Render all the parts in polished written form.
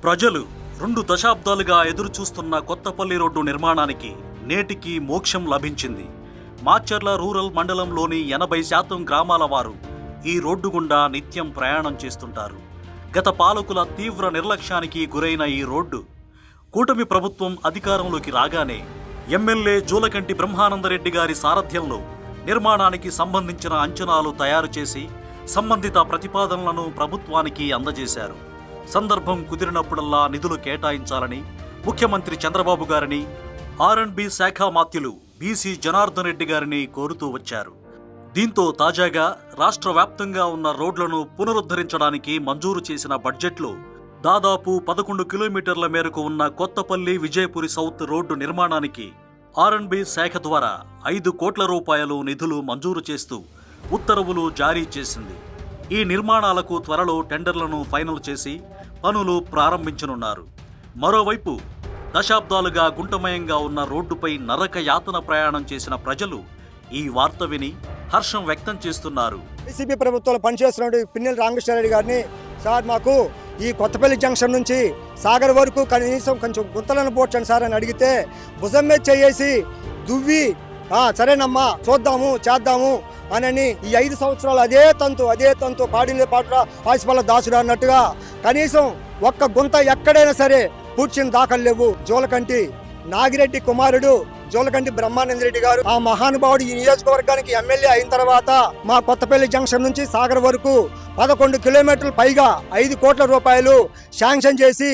ప్రజలు 2 దశాబ్దాలుగా ఎదురుచూస్తున్న కొత్తపల్లి రోడ్డు నిర్మాణానికి నేటికి మోక్షం లభించింది. మాచర్ల రూరల్ మండలంలోని 80% గ్రామాల వారు ఈ రోడ్డు గుండా నిత్యం ప్రయాణం చేస్తుంటారు. గత పాలకుల తీవ్ర నిర్లక్ష్యానికి గురైన ఈ రోడ్డు కూటమి ప్రభుత్వం అధికారంలోకి రాగానే ఎమ్మెల్యే జూలకంటి బ్రహ్మానందరెడ్డి గారి సారథ్యంలో నిర్మాణానికి సంబంధించిన అంచనాలు తయారు చేసి సంబంధిత ప్రతిపాదనలను ప్రభుత్వానికి అందజేశారు. సందర్భం కుదిరినప్పుడల్లా నిధులు కేటాయించాలని ముఖ్యమంత్రి చంద్రబాబు గారిని, ఆర్ఎండ్బి శాఖ మాత్యులు బీసీ జనార్దన్ రెడ్డి గారిని కోరుతూ వచ్చారు. దీంతో తాజాగా రాష్ట్ర వ్యాప్తంగా ఉన్న రోడ్లను పునరుద్ధరించడానికి మంజూరు చేసిన బడ్జెట్లో దాదాపు 11 కిలోమీటర్ల మేరకు ఉన్న కొత్తపల్లి విజయపురి సౌత్ రోడ్డు నిర్మాణానికి ఆర్ఎండ్బి శాఖ ద్వారా 5 కోట్ల రూపాయలు నిధులు మంజూరు చేస్తూ ఉత్తర్వులు జారీ చేసింది. ఈ నిర్మాణాలకు త్వరలో టెండర్లను ఫైనల్ చేసి పనులు ప్రారంభించనున్నారు. మరోవైపు దశాబ్దాలుగా గుంటమయంగా ఉన్న రోడ్డుపై నరక యాతన ప్రయాణం చేసిన ప్రజలు ఈ వార్త విని హర్షం వ్యక్తం చేస్తున్నారు. వైసీపీ ప్రభుత్వంలో పనిచేస్తున్న పిన్నెల రామకృష్ణారెడ్డి గారిని, సార్ మాకు ఈ కొత్తపల్లి జంక్షన్ నుంచి సాగర్ వరకు కనీసం కొంచెం గుంతలను పోడ్చండి సార్ అని అడిగితే భుజం మీద చేసి దువ్వి సరేనమ్మా చూద్దాము చేద్దాము అని ఈ 5 సంవత్సరాలు అదే తంతు పాడిలే పాట పాసిపల్ల దాసుడు అన్నట్టుగా కనీసం ఒక్క గుంత ఎక్కడైనా సరే పూడ్చిన దాఖలు లేవు. జూలకంటి నాగిరెడ్డి కుమారుడు జూలకంటి బ్రహ్మానందరెడ్డి గారు ఆ మహానుభావుడు ఈ నియోజకవర్గానికి ఎమ్మెల్యే అయిన తర్వాత మా కొత్తపల్లి జంక్షన్ నుంచి సాగర్ వరకు 11 కిలోమీటర్లు పైగా 5 కోట్ల రూపాయలు శాంక్షన్ చేసి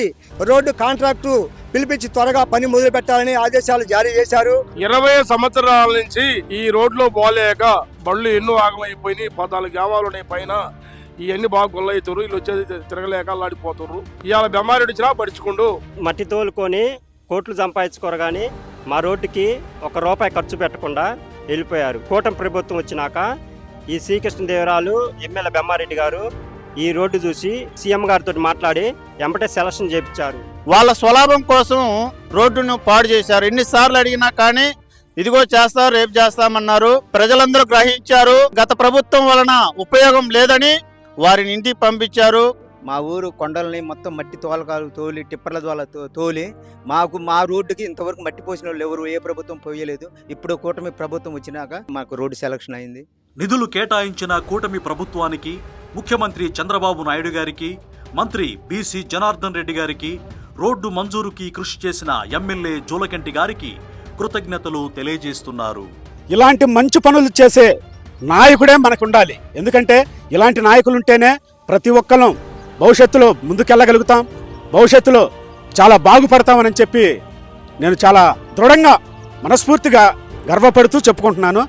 రోడ్డు కాంట్రాక్టు పిలిపించి త్వరగా పని మొదలు పెట్టాలని ఆదేశాలు జారీ చేశారు. 20 సంవత్సరాల నుంచి ఈ రోడ్లో పోలేక బళ్ళు ఎన్నో ఆగమైపోయినాయి. 14 గ్రామాలు ఉన్నాయి పైన. ఇవన్నీ బాగా గొల్లవుతారు. వీళ్ళు వచ్చేది తిరగలేక అల్లాడిపోతారు. ఇవాళ బెమ్మారెడ్డి వచ్చినా పడుచుకుంటూ మట్టి తోలుకొని కోట్లు సంపాదించుకోరు కానీ మా రోడ్డుకి ₹1 ఖర్చు పెట్టకుండా వెళ్ళిపోయారు. కూటమి ప్రభుత్వం వచ్చినాక ఈ శ్రీకృష్ణదేవరాలు ఎమ్మెల్యే బెమ్మారెడ్డి గారు ఈ రోడ్డు చూసి సీఎం గారితో మాట్లాడి ఎంబటే సెలక్షన్ చేయించారు. వాళ్ళ స్వలాభం కోసం రోడ్డును పాడు చేశారు. ఎన్నిసార్లు అడిగినా కానీ ఇదిగో చేస్తారు రేపు చేస్తామన్నారు. ప్రజలందరూ గ్రహించారు. గత ప్రభుత్వం వలన ఉపయోగం లేదని వారిని ఇంటికి పంపించారు. మా ఊరు కొండల్ని మొత్తం మట్టి తోలకాలు తోలి టిప్పర్ల ద్వారా తోలి మా రోడ్డుకి ఇంతవరకు మట్టి పోసిన వాళ్ళు ఎవరు ఏ ప్రభుత్వం పోయలేదు. ఇప్పుడు కూటమి ప్రభుత్వం వచ్చినాక మాకు రోడ్డు సెలక్షన్ అయింది. నిధులు కేటాయించిన కూటమి ప్రభుత్వానికి, ముఖ్యమంత్రి చంద్రబాబు నాయుడు గారికి, మంత్రి బీసీ జనార్దన్ రెడ్డి గారికి, రోడ్డు మంజూరుకి కృషి చేసిన ఎమ్మెల్యే జూలకంటి గారికి కృతజ్ఞతలు తెలియజేస్తున్నారు. ఇలాంటి మంచి పనులు చేసే నాయకుడే మనకు ఉండాలి. ఎందుకంటే ఇలాంటి నాయకులుంటేనే ప్రతి ఒక్కరం భవిష్యత్తులో ముందుకెళ్ళగలుగుతాం, భవిష్యత్తులో చాలా బాగుపడతామని చెప్పి నేను చాలా దృఢంగా మనస్ఫూర్తిగా గర్వపడుతూ చెప్పుకుంటున్నాను.